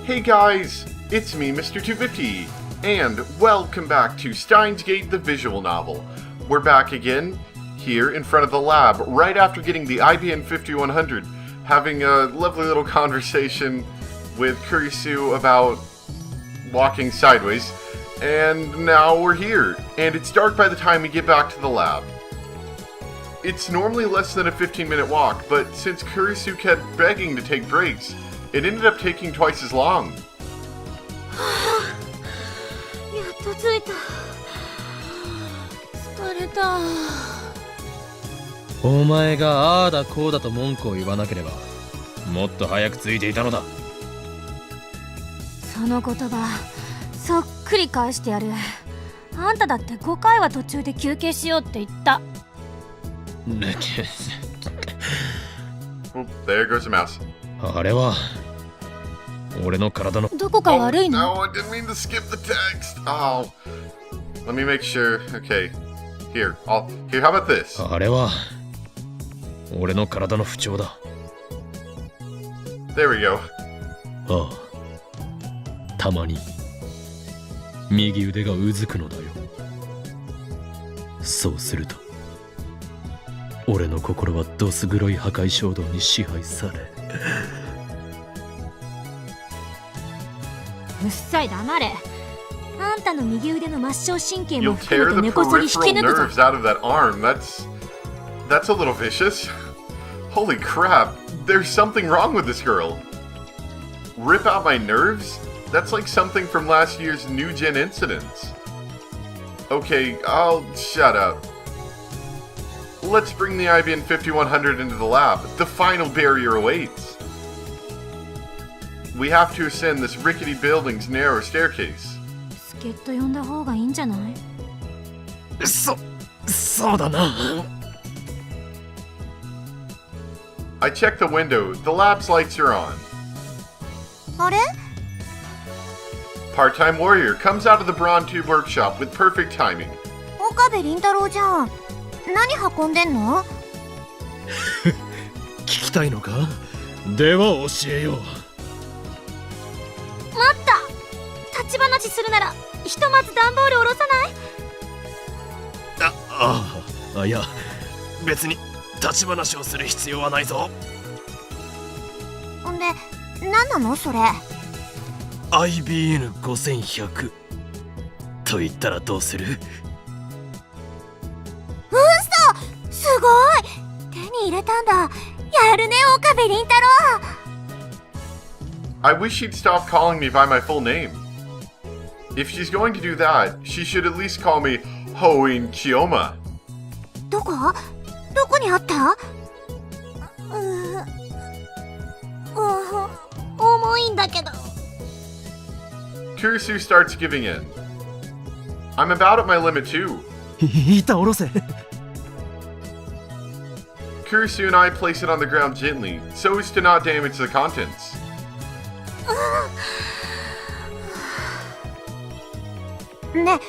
Hey guys, it's me, Mr. 250, and welcome back to Steins the visual novel. We're back again, here in front of the lab, right after getting the IBN 5100, having a lovely little conversation with Kurisu about walking sideways, and now we're here, and it's dark by the time we get back to the lab. It's normally less than a 15-minute walk, but since Kurisu kept begging to take breaks, it ended up taking twice as long. やっと着いた。疲れた。お前がああだこうだと文句を言わなければ、もっと早く着いていたのだ。その言葉、そっくり返してやる。あんただって5回は途中で休憩しようって言った。Oh, there goes a mouse. あれは俺の体のどこか悪いの？ No, I didn't mean to skip the text. Oh, let me make sure. Okay, here. Here. How about this? あれは俺の体の不調だ。There we go. ああ、たまに右腕がうずくのだよ。そうすると俺の心はどす黒い破壊衝動に支配され。うっさい黙れ。あんたの右腕の末梢神経も You'll 含め tear て the 根こそぎ引き peripheral 抜く nerves ぞ。 out of that arm. That's a little vicious. Holy crap! There's something wrong with this girl. Rip out my nerves? That's like something from last year's New Gen incidents. Okay, I'll shut up. Let's bring the IBN 5100 into the lab. The final barrier awaits. We have to ascend this rickety building's narrow staircase. 助っ人呼んだ方がいいんじゃない？そうだな。I check the window. The lab's lights are on. あれ？ Part-time warrior comes out of the Brawn Tube workshop with perfect timing. 岡部倫太郎じゃん。何運んでんの？聞きたいのか？では教えよう。待った。立ち話するならひとまず段ボール下ろさない？いや、別に立ち話をする必要はないぞ。んで、何なのそれ？ IBN5100 と言ったらどうする？すごい！手に入れたんだ。やるね、岡部倫太郎。I wish she'd stop calling me by my full name. If she's going to do that, she should at least call me Hoin Kiyoma. どこにあった？重いんだけど。Kurisu starts giving in. I'm about at my limit too. 板下ろせ。Kurisu and I place it on the ground gently, so as to not damage the contents. ね、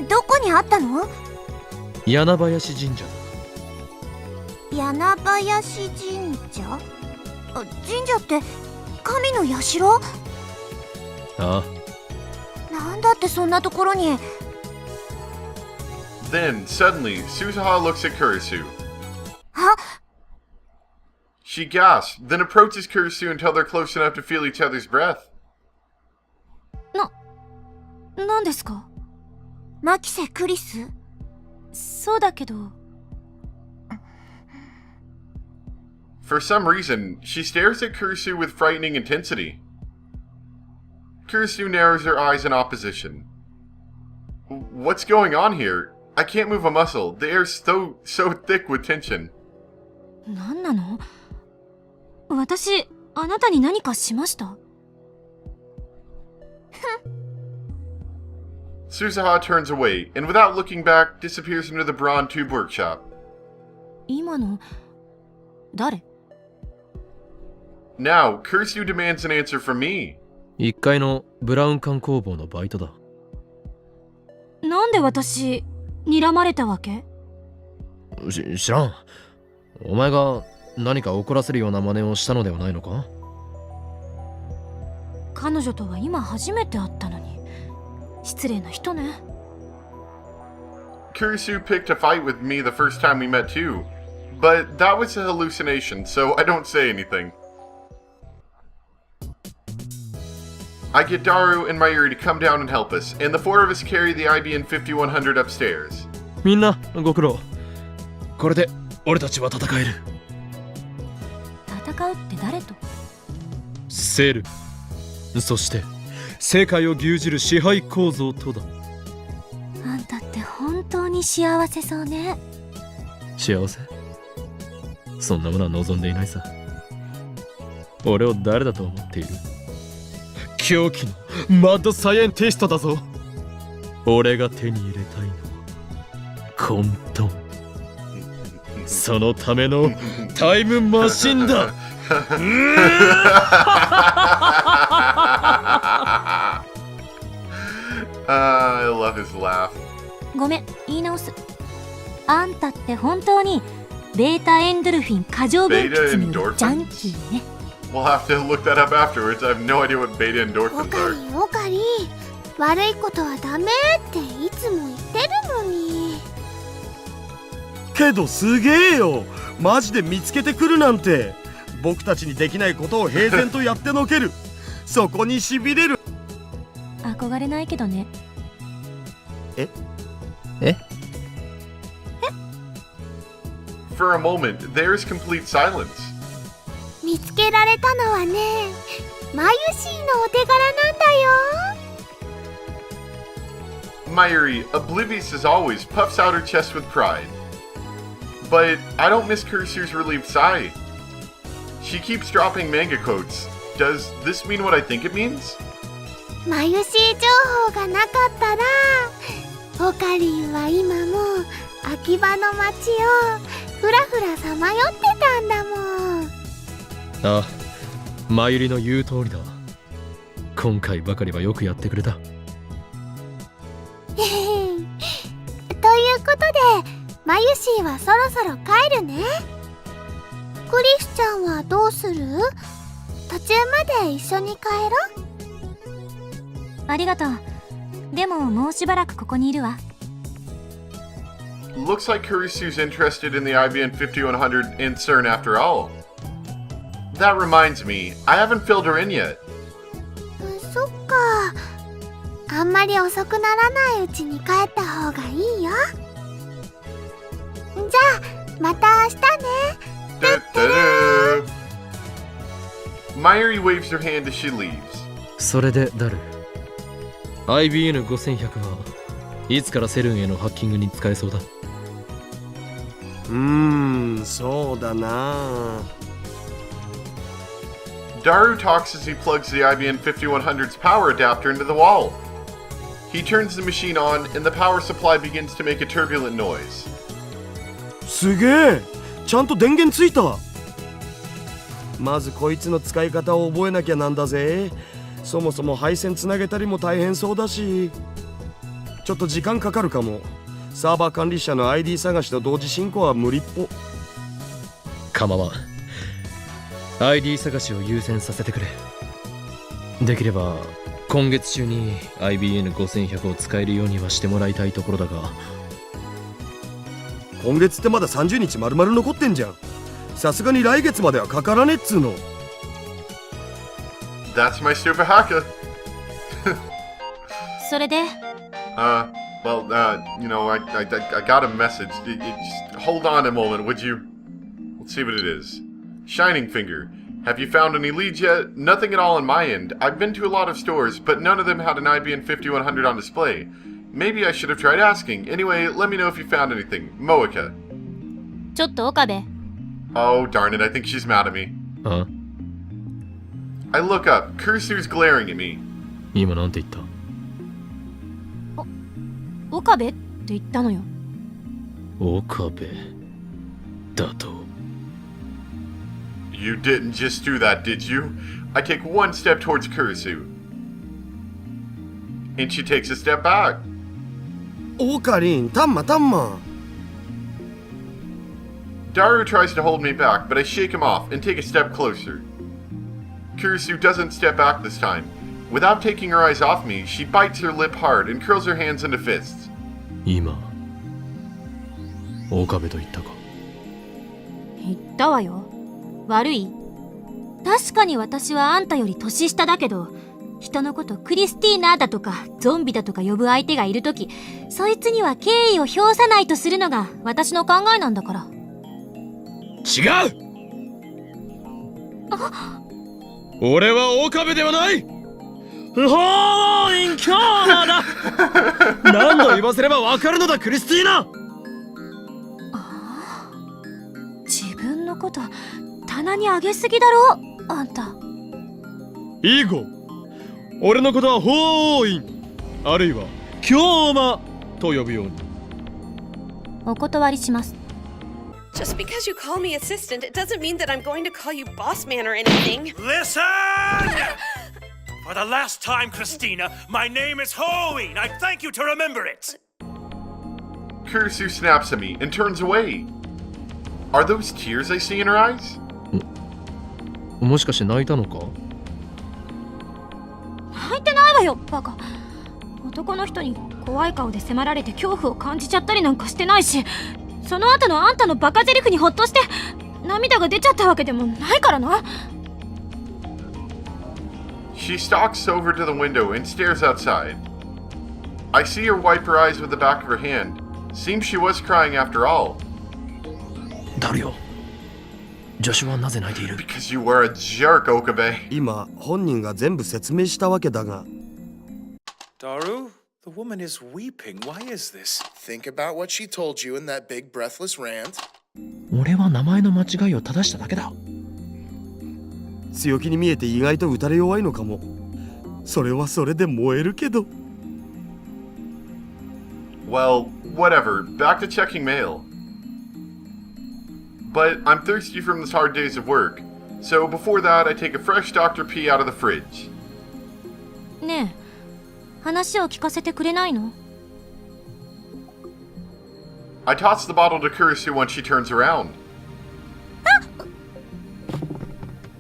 どこにあったの？柳林神社だ。柳林神社？神社って神の社？ああ。なんだってそんなところに。 Then, suddenly, Suzuha looks at Kurisu. あ、 She gasps, then approaches Kurisu until they're close enough to feel each other's breath. なんですか？牧瀬クリス？そうだけど。For some reason, she stares at Kurisu with frightening intensity. Kurisu narrows her eyes in opposition. What's going on here? I can't move a muscle. The air's so thick with tension. なんなの？私、あなたに何かしました？ Suzuha turns away, and without looking back, disappears into the Brawn Tube workshop. 今の、誰？ Now, Kurisu demands an answer from me. 1階のブラウン管工房のバイトだ。なんで私、睨まれたわけ？知らん。お前が何か怒らせるような真似をしたのではないのか？彼女とは今初めて会ったのに失礼な人ね。 Kurisu picked a fight with me the first time we met too. But that was a hallucination, so I don't say anything. I get Daru and Mayuri to come down and help us, and the four of us carry the IBN 5100 upstairs. みんなご苦労。これで俺たちは戦える。戦うって誰と？セル、そして世界を牛耳る支配構造とだ。あんたって本当に幸せそうね。幸せ？そんなものは望んでいないさ。俺を誰だと思っている？狂気のマッドサイエンティストだぞ。俺が手に入れたいのは混沌。そのためのタイムマシンだ。I love his laugh. ごめん、言い直す。あんたって本当にベータエンドルフィン過剰分泌によるジャンキーね。We'll have to look that up afterwards. I have no idea what beta オ endorphins カ are. リオカリ、悪いことはダメっていつも言ってるのに。けどすげえよ、マジで見つけてくるなんて。僕たちにできないことを平然とやってのける。そこにしびれる。憧れないけどね。え？ For a moment, there's complete silence. 見つけられたのはね、マユシーのお手柄なんだよ。 Mayuri, oblivious as always, puffs out her chest with pride. But I don't miss Kurisu's relieved sigh. She keeps dropping manga quotes. Does this mean what I think it means? マユシー情報がなかったら、オカリンは今も秋葉の街をふらふらさまよってたんだもん。ああ、マユリの言う通りだ。今回ばかりはよくやってくれた。ということで、マユシーはそろそろ帰るね。クリスちゃんはどうする？途中まで一緒に帰ろう。ありがとう。でももうしばらくここにいるわ。Looks like Kurisu's interested in the IBN 5100 and CERN after all. That reminds me, I haven't filled her in yet. そっか。あんまり遅くならないうちに帰った方がいいよ。じゃあ、また明日ね。Mayuri waves her hand as she leaves. それでダル、IBN5100 はいつからセルンへのハッキングに使えそうだ？そうだな。Daru talks as he plugs the IBN 5100's power adapter into the wall. He turns the machine on, and the power supply begins to make a turbulent noise. すげえ、ちゃんと電源ついた。まずこいつの使い方を覚えなきゃなんだぜ。そもそも配線つなげたりも大変そうだし、ちょっと時間かかるかも。サーバー管理者の ID 探しと同時進行は無理っぽ。構わん。ID 探しを優先させてくれ。できれば今月中に IBN5100 を使えるようにはしてもらいたいところだが。今月ってまだ30日丸々残ってんじゃん。さすがに来月まではかからねっつーの。That's my stupid haka. それで Well, you know, I got a message. Just hold on a moment, would you? Let's see what it is. Shining Finger. Have you found any leads yet? Nothing at all on my end. I've been to a lot of stores, but none of them had an IBN 5100 on display. Maybe I should have tried asking. Anyway, let me know if you found anything. Moeka. ちょっと岡部。 Oh, darn it, I think she's mad at me. あ？ I look up. Kurisu's glaring at me. 今なんて言った？岡部って言ったのよ。岡部だと。You didn't just do that, did you? I take one step towards Kurisu. And she takes a step back. オカリン、タンマタンマ。Daru tries to hold me back, but I shake him off and take a step closer. Kurisu doesn't step back this time. Without taking her eyes off me, she bites her lip hard and curls her hands into fists. 今岡部と言ったか。言ったわよ。悪い？確かに私はあんたより年下だけど、人のことクリスティーナだとかゾンビだとか呼ぶ相手がいるとき、そいつには敬意を表さないとするのが私の考えなんだから。違う。俺は岡部ではない。ほーん、今日だ。何度言わせればわかるのだ、クリスティーナ。自分のこと棚に上げすぎだろ、あんた。以後俺のことはホーインあるいは京馬と呼ぶように。お断りします。Just because you call me assistant, it doesn't mean that I'm going to call you boss man or anything. Listen! For the last time, Christina, my name is Hoeen. I thank you to remember it. Kurisu snaps at me and turns away. Are those tears I see in her eyes? もしかして泣いたのか。泣いてないわよ、バカ。男の人に怖い顔で迫られて恐怖を感じちゃったりなんかしてないし、その後のあんたのバカゼリフにホッとして涙が出ちゃったわけでもないからな。She stalks over to the window and stares outside. I see her wipe her eyes with the back of her hand. Seems she was crying after all. ダルよ、助手はなぜ泣いている？ Because you were a jerk, Okabe. 今本人が全部説明したわけだが。 Daru, the woman is weeping. Why is this? Think about what she told you in that big breathless rant. 俺は名前の間違いを正しただけだ。強気に見えて意外と打たれ弱いのかも。それはそれで燃えるけど。Well, whatever. Back to checking mail. But I'm thirsty from this hard days of work. So before that, I take a fresh Dr. P out of the fridge. ねえ、話を聞かせてくれないの？ I toss the bottle to Kurisu once she turns around.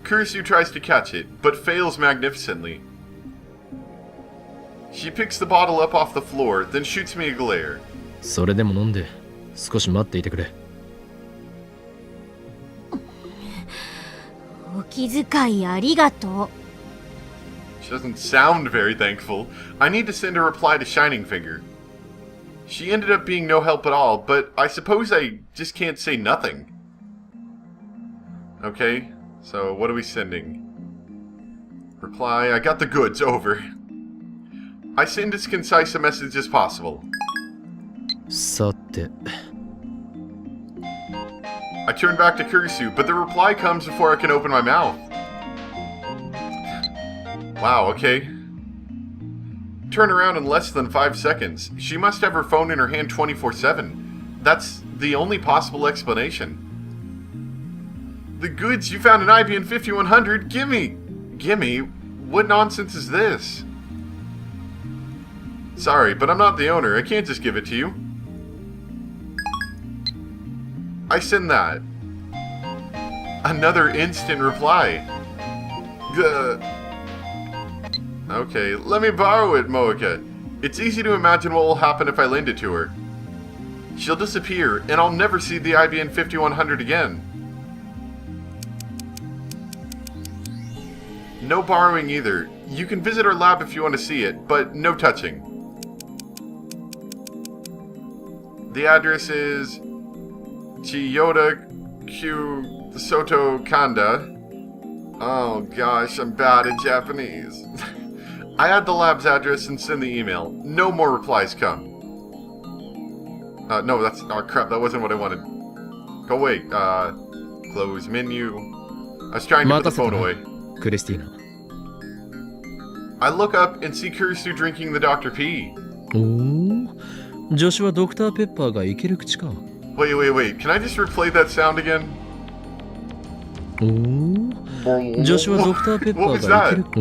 Kurisu tries to catch it, but fails magnificently. She picks the bottle up off the floor, then shoots me a glare. それでも飲んで少し待っていてくれ。お気遣いありがとう。 She doesn't sound very thankful. I need to send a reply to Shining Finger. She ended up being no help at all, but I suppose I just can't say nothing. Okay, so what are we sending? Reply, I got the goods, over. I send as concise a message as possible. さて。I turn back to Kurisu, but the reply comes before I can open my mouth. Wow, okay. Turn around in less than 5 seconds. She must have her phone in her hand 24/7. That's the only possible explanation. The goods you found in IBN 5100, gimme! Gimme? What nonsense is this? Sorry, but I'm not the owner. I can't just give it to you. I send that. Another instant reply. Okay, let me borrow it, Moeka. It's easy to imagine what will happen if I lend it to her. She'll disappear, and I'll never see the IBN 5100 again. No borrowing either. You can visit our lab if you want to see it, but no touching. The address is Chiyoda Q Soto Kanda. Oh gosh, I'm bad at Japanese. I add the lab's address and send the email. No more replies come. No, that's... Oh crap, that wasn't what I wanted. Go away. Close menu. I was trying to put the phone away. クリスティーナ。 I look up and see Kurisu drinking the Dr. P. おお、助手はドクターペッパーがいける口か。Wait, can I just replay that sound again? おお、助手はドクターペッパーがいける。お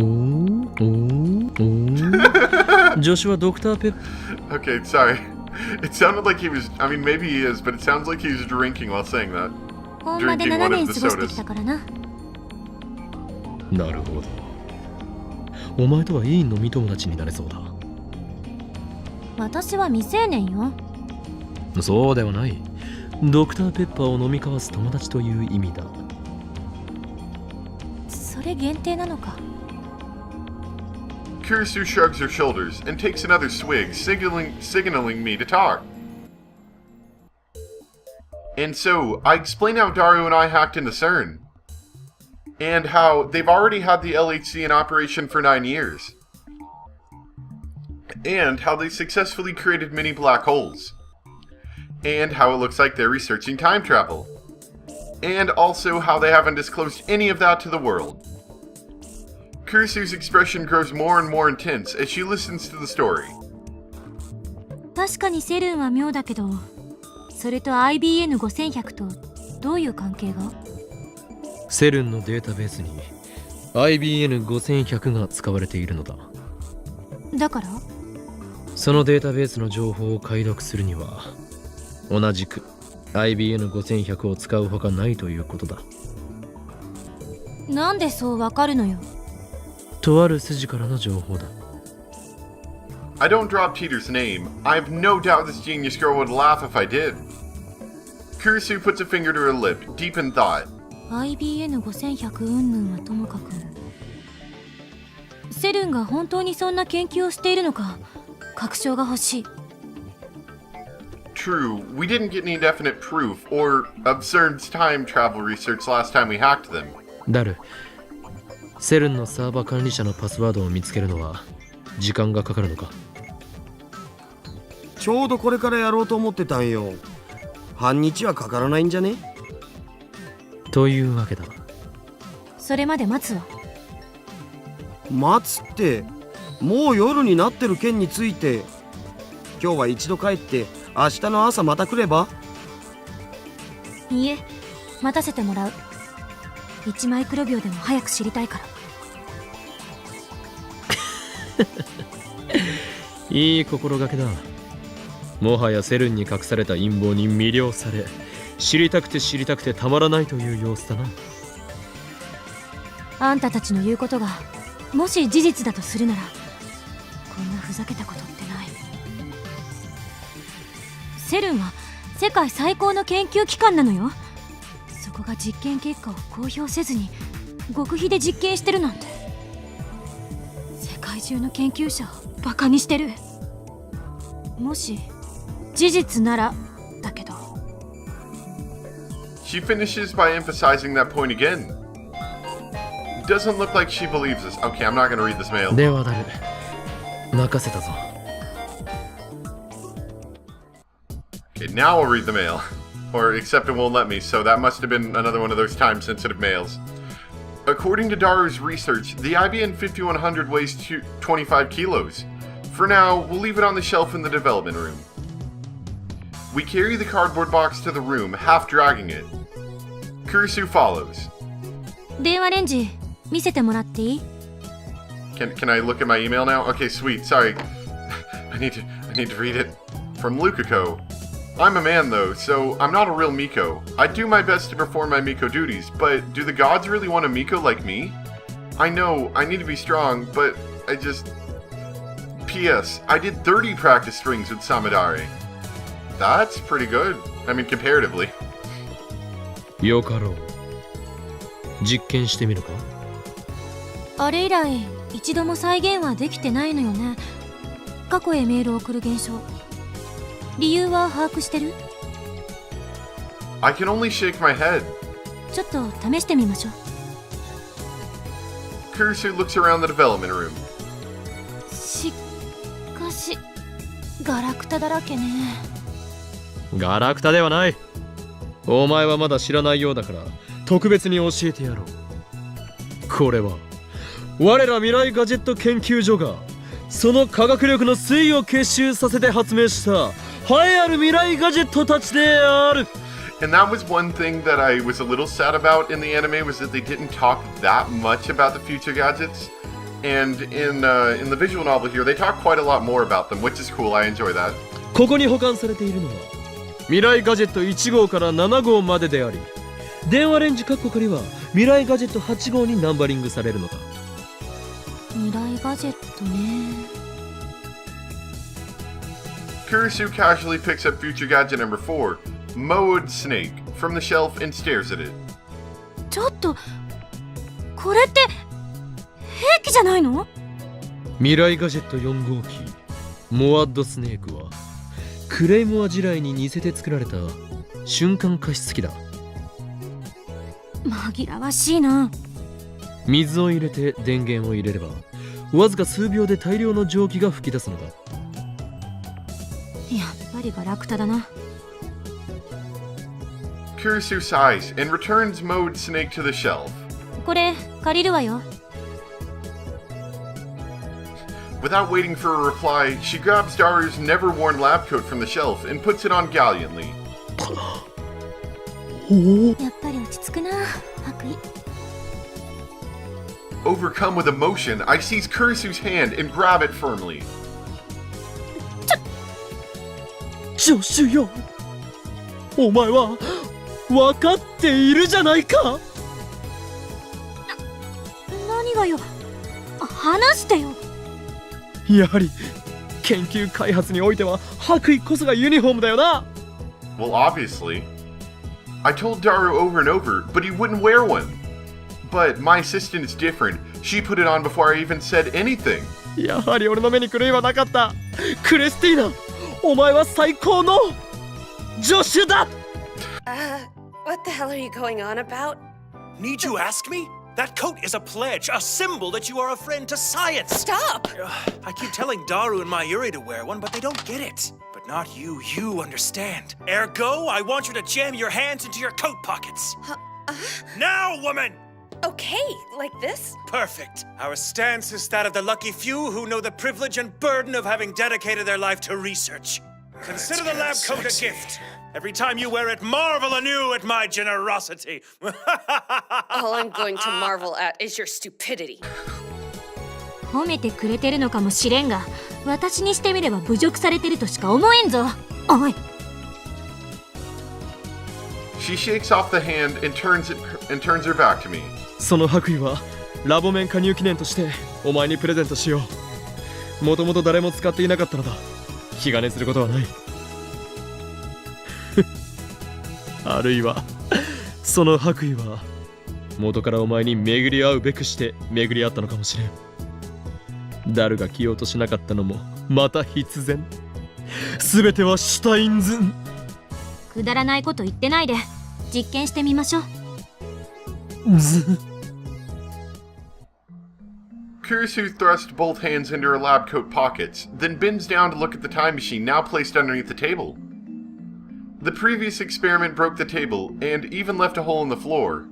お、助手はドクターペッパー。 Okay, sorry. It sounded like he was... I mean, maybe he is, but it sounds like he was drinking while saying that. 本場で7年過ごしてきたからな。なるほど。お前とは委員の身友達になれそうだ。私は未成年よ。そうではない。ドクターペッパーを飲み交わす友達という意味だ。それ限定なのか。Kurisu shrugs her shoulders and takes another swig, signaling me to talk. And so, I explain how Daru and I hacked into CERN. And how they've already had the LHC in operation for 9 years. And how they successfully created mini black holes. And how it looks like they're researching time travel. And also how they haven't disclosed any of that to the world. Kurisu's expression grows more and more intense as she listens to the story. 確かにセルンは妙だけど、それと IBN5100 とどういう関係が？セルンのデータベースに IBN5100 が使われているのだ。だからそのデータベースの情報を解読するには同じく IBN5100 を使うほかないということだ。なんでそうわかるのよ。とある筋からの情報だ。I don't drop Peter's name. I have no doubt this genius girl would laugh if I did. Kurisu puts a finger to her lip, deep in thought. IBN5100 云々はともかく、セルンが本当にそんな研究をしているのか確証が欲しい。True, we didn't get any definite proof or of CERN's time travel research last time we hacked them. ダル、セルンのサーバー管理者のパスワードを見つけるのは時間がかかるのか？ちょうどこれからやろうと思ってたんよ。半日はかからないんじゃね？というわけだ。それまで待つわ。待つって、もう夜になってる件について。今日は一度帰って明日の朝また来れば？いいえ、待たせてもらう。1マイクロ秒でも早く知りたいから。いい心がけだ。もはやセルンに隠された陰謀に魅了され、知りたくて知りたくてたまらないという様子だな。あんたたちの言うことがもし事実だとするなら、こんなふざけたことってない。セルンは世界最高の研究機関なのよ。そこが実験結果を公表せずに極秘で実験してるなんて、世界中の研究者をバカにしてる。もし事実ならだけど。She finishes by emphasizing that point again. Doesn't look like she believes us. Okay, I'm not gonna read this mail. ではダル、任せたぞ。Okay, now I'll read the mail. Or except it won't let me, so that must have been another one of those time-sensitive mails. According to Daru's research, the IBN 5100 weighs 25 kilos. For now, we'll leave it on the shelf in the development room. We carry the cardboard box to the room, half dragging it. Kurisu follows. 電話レンジ見せてもらっていい？ Can I look at my email now? Okay, sweet. Sorry. I need to read it. From Lukako. I'm a man though, so I'm not a real Miko. I do my best to perform my Miko duties, but do the gods really want a Miko like me? I know, I need to be strong, but I just... P.S. I did 30 practice strings with Samadare. That's pretty good. I mean, comparatively. よかろう。実験してみるか？あれ以来一度も再現はできてないのよね。過去へメールを送る現象、理由は把握してる？ I can only shake my head. ちょっと試してみましょう。 Kurisu looks around the development room. しかしガラクタだらけね。ガラクタではない。お前はまだ知らないようだから特別に教えてやろう。これは我ら未来ガジェット研究所がその科学力の推移を結集させて発明した栄えある未来ガジェットたちである。 And that was one thing that I was a little sad about in the anime, was that they didn't talk that much about the future gadgets. And in the visual novel here, they talk quite a lot more about them, which is cool. I enjoy that. ここに保管されているのは未来ガジェット1号から7号までであり、電話レンジ各国には未来ガジェット8号にナンバリングされるのだ。未来来ガジェットね。Kurisu casually picks up future gadget number 4, Mowed Snake, from the shelf and stares at it. ちょっと、これって兵器じゃないの？未来ガジェット4号機モアッドスネークはクレイモア地雷に似せて作られた瞬間加湿器だ。紛らわしいな。水を入れて電源を入れればわずか数秒で大量の蒸気が噴き出すのだ。やっぱりガラクタだな。Kurisu sighs and returns Mowed Snake to the shelf. これ借りるわよ。Without waiting for a reply, she grabs Daru's never-worn lab coat from the shelf and puts it on gallantly. やっぱり落ち着くな、白衣。Overcome with emotion, I seize Kurisu's hand and grab it firmly. 助手よ、お前は分かっているじゃないか。何がよ、話してよ。やはり研究開発においては白衣こそがユニフォームだよな。 Well, obviously. I told Daru over and over, but he wouldn't wear one. But my assistant is different. She put it on before I even said anything. やはり俺の目に狂いはなかった。クレスティーナ、お前は最高の助手だ。What the hell are you going on about? Need you ask me? That coat is a pledge, a symbol that you are a friend to science. Stop! I keep telling Daru and Mayuri to wear one, but they don't get it. But not you, you understand. Ergo, I want you to jam your hands into your coat pockets. Now, woman! Okay, like this? Perfect. Our stance is that of the lucky few who know the privilege and burden of having dedicated their life to research. Consider the lab coat a gift. Every time you wear it, marvel anew at my generosity. All I'm going to marvel at is your stupidity. 褒めてくれてるのかもしれんが、私にしてみれば侮辱されてるとしか思えんぞ。おい。She shakes off the hand and turns her back to me. その白衣はラボ面加入記念としてお前にプレゼントしよう。もともと誰も使っていなかったのだ。気兼ねすることはない。あるいはその白衣は元からお前に巡り合うべくして巡り合ったのかもしれん。ダルが着ようとしなかったのもまた必然。すべてはシュタインズ。くだらないこと言ってないで実験してみましょう。Kurisu thrusts both hands into her lab coat pockets, then bends down to look at the time machine now placed underneath the table. The previous experiment broke the table, and even left a hole in the floor.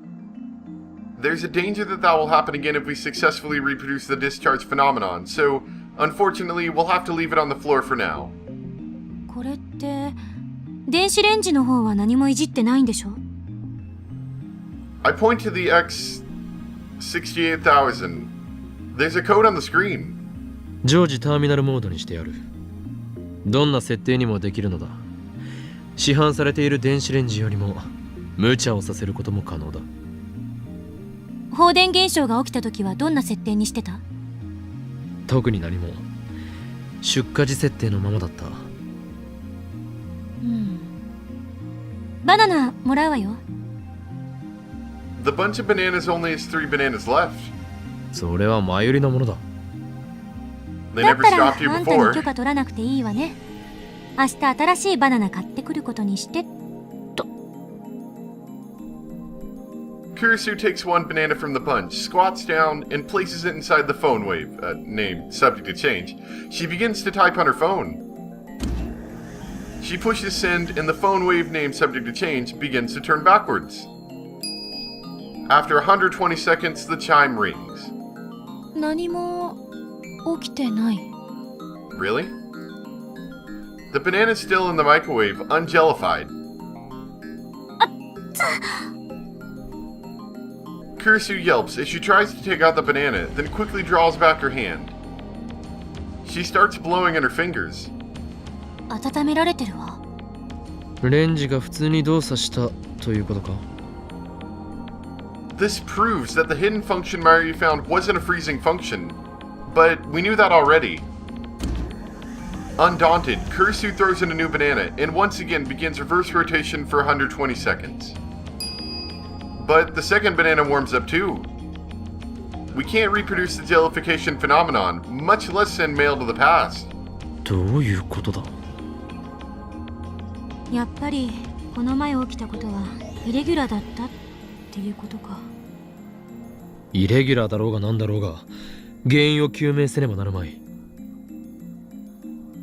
There's a danger that will happen again if we successfully reproduce the discharge phenomenon, so unfortunately we'll have to leave it on the floor for now. これって電子レンジの方は何もいじってないんでしょ？ I point to the X-18000. There's a code on the screen. 常時ターミナルモードにしてやる。どんな設定にもできるのだ。市販されている電子レンジよりも無茶をさせることも可能だ。放電現象が起きた時はどんな設定にしてた？特に何も。出荷時設定のままだった。バナナもらうわよ。The bunch of bananas only has 3 bananas left. それは前売りのものだ。They だっ never たら stopped you あんたに before. 許可取らなくていいわね。明日新しいバナナ買ってくることにして。 Kurisu takes 1 banana from the bunch, squats down, and places it inside the phone wave, name subject to change. She begins to type on her phone. She pushes send, and the phone wave name subject to change begins to turn backwards. After 120 seconds, the chime rings. 何も起きてない。 Really? The banana's still in the microwave, unjellified. Kurisu yelps as she tries to take out the banana, then quickly draws back her hand. She starts blowing on her fingers. 温められてるわ。レンジが普通に動作したということか。This proves that the hidden function Mario found wasn't a freezing function, but we knew that already. Undaunted, Kurisu throws in a new banana and once again begins reverse rotation for 120 seconds. But the second banana warms up too. We can't reproduce the jellification phenomenon, much less send mail to the past. どういうことだ？やっぱりこの前起きたことはイレギュラーだったっていうことか。イレギュラーだろうがなんだろうが原因を究明せねばなるまい。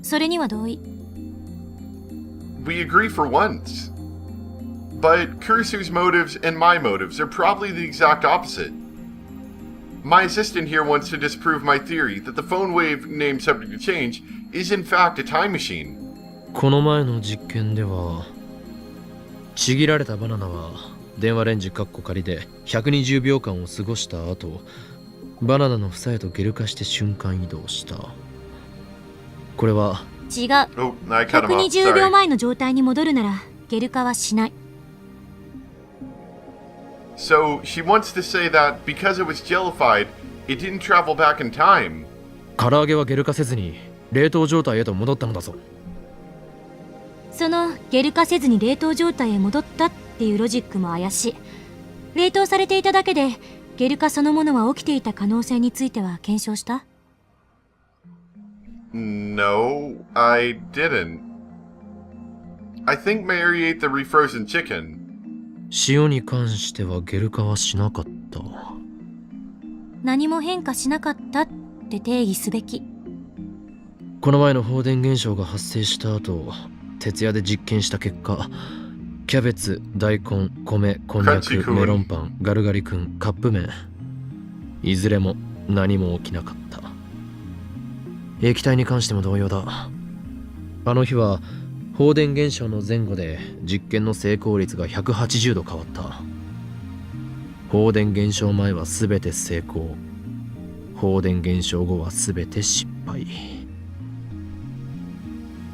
それには同意。We agree for once. But Kurisu's motives and my motives are probably the exact opposite. My assistant here wants to disprove my theory that the phone wave named subject to change is in fact a time machine. この前の実験ではちぎられたバナナは電話レンジカッコ仮で120秒間を過ごした後、バナナの房へとゲル化して瞬間移動した。これは違う。Oh, I cut him off. 120秒 Sorry. 前の状態に戻るならゲル化はしない。So she wants to say that because it was jellified, it didn't travel back in time. 唐揚げはゲル化せずに冷凍状態へと戻ったのだぞ。そのゲル化せずに冷凍状態へ戻ったっていうロジックも怪しい。冷凍されていただけでゲル化そのものは起きていた可能性については検証した？ No, I didn't. I think Mary ate the refrozen chicken. 塩に関してはゲル化はしなかった。何も変化しなかったって定義すべき。この前の放電現象が発生した後、徹夜で実験した結果、キャベツ、大根、米、こんにゃく、メロンパン、ガルガリ君、カップ麺、いずれも何も起きなかった。液体に関しても同様だ。あの日は放電現象の前後で実験の成功率が180度変わった。放電現象前は全て成功、放電現象後は全て失敗。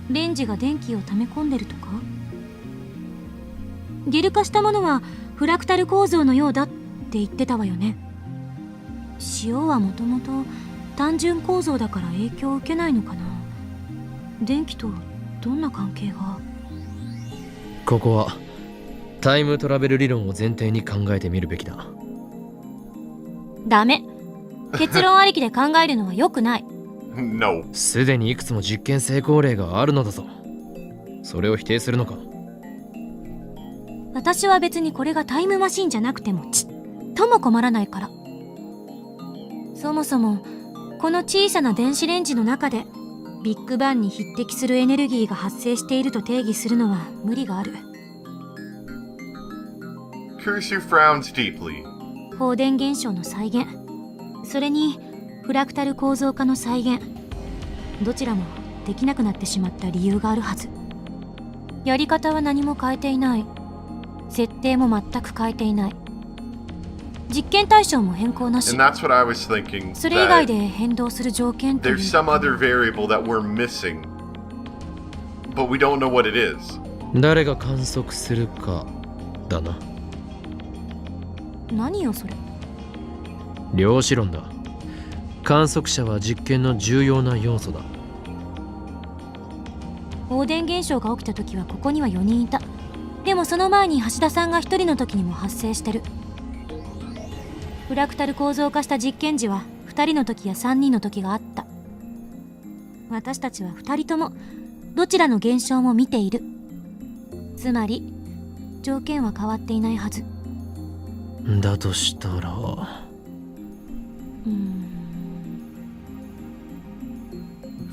レンジが電気を溜め込んでるとか？ゲル化したものはフラクタル構造のようだって言ってたわよね。塩はもともと単純構造だから影響を受けないのかな。電気とどんな関係が？ここはタイムトラベル理論を前提に考えてみるべきだ。ダメ。結論ありきで考えるのは良くない。No. すでにいくつも実験成功例があるのだぞ。それを否定するのか？私は別にこれがタイムマシンじゃなくてもちっとも困らないから。そもそもこの小さな電子レンジの中でビッグバンに匹敵するエネルギーが発生していると定義するのは無理がある。Kurisu frowns deeply. 放電現象の再現、それにフラクタル構造化の再現、どちらもできなくなってしまった理由があるはず。やり方は何も変えていない。設定も全く変えていない。実験対象も変更なし。 And that's what I was thinking. それ以外 That で変動する条件という there's some other variable that we're missing, but we don't know what it is. 誰が観測するかだな。何よそれ。量子論だ。観測者は実験の重要な要素だ。放電現象が起きた時はここには4人いた。でもその前に橋田さんが1人の時にも発生してる。フラクタル構造化した実験時は2人の時や3人の時があった。私たちは2人ともどちらの現象も見ている。つまり条件は変わっていないはず。だとしたら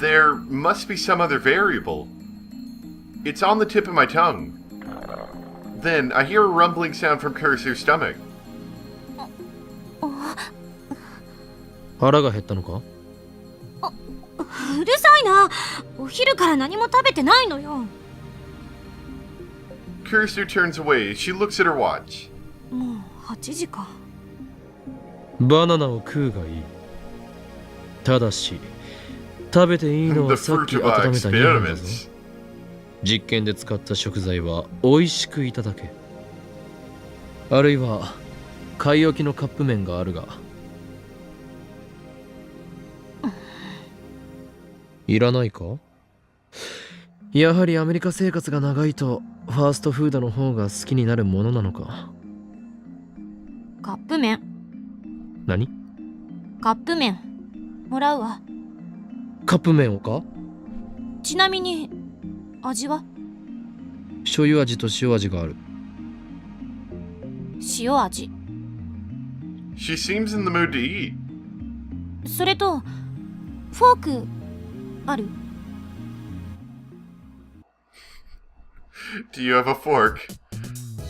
There must be some other variable. It's on the tip of my tongue. Then I hear a rumbling sound from Kurisu's stomach. 腹が減ったのか？うるさいな。お昼から何も食べてないのよ。Kurisu turns away as she looks at her watch. もう8時か。バナナを食うがいい。ただし食べていいの The はさっ fruit き of 温 our めた2本だぞ。 experiments. 実験で使った食材は美味しくいただけ。あるいは買い置きのカップ麺があるが。いらないか？やはりアメリカ生活が長いとファーストフードの方が好きになるものなのか。カップ麺。何？カップ麺。もらうわ。カップ麺をか？ちなみに、味は？醤油味と塩味がある。塩味。She seems in the mood to eat. それと、フォーク、ある？ Do you have a fork?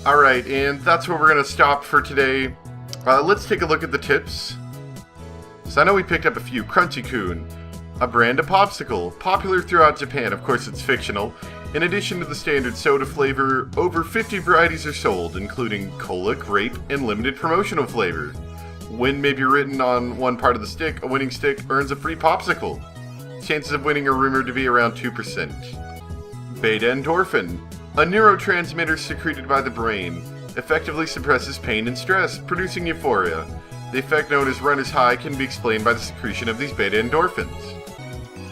Alright, and that's where we're going to stop for today. Let's take a look at the tips. So I know we picked up a few. Crunchy-kun, a brand of popsicle, popular throughout Japan. Of course, it's fictional. In addition to the standard soda flavor, over 50 varieties are sold, including cola, grape, and limited promotional flavor. Win may be written on one part of the stick. A winning stick earns a free popsicle. Chances of winning are rumored to be around 2%. Beta endorphin, a neurotransmitter secreted by the brain, effectively suppresses pain and stress, producing euphoria. The effect known as runner's high can be explained by the secretion of these beta endorphins.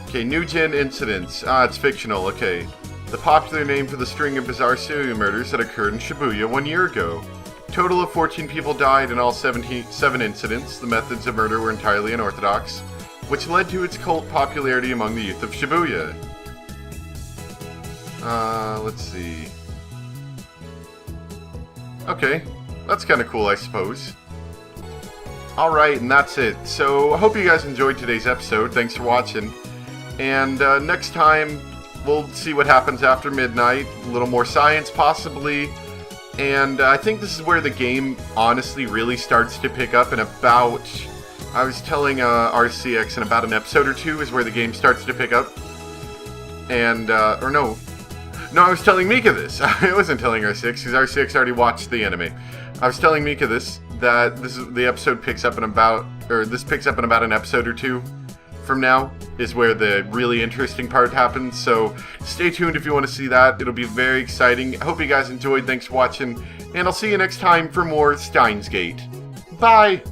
Okay, new gen incidents. It's fictional, okay. The popular name for the string of bizarre serial murders that occurred in Shibuya 1 year ago. Total of 14 people died in all 7 incidents. The methods of murder were entirely unorthodox, which led to its cult popularity among the youth of Shibuya. Let's see. Okay, that's kind of cool, I suppose. Alright, and that's it. So, I hope you guys enjoyed today's episode. Thanks for watching. And next time, we'll see what happens after midnight. A little more science, possibly. And I think this is where the game honestly really starts to pick up in about... I was telling RCX in about an episode or two is where the game starts to pick up. And, or no. No, I was telling Mika this. I wasn't telling RCX, because RCX already watched the anime. I was telling Mika this, that the episode picks up in about... Or this picks up in about an episode or two from now, is where the really interesting part happens. So stay tuned if you want to see that. It'll be very exciting. I hope you guys enjoyed. Thanks for watching. And I'll see you next time for more Steins Gate. Bye!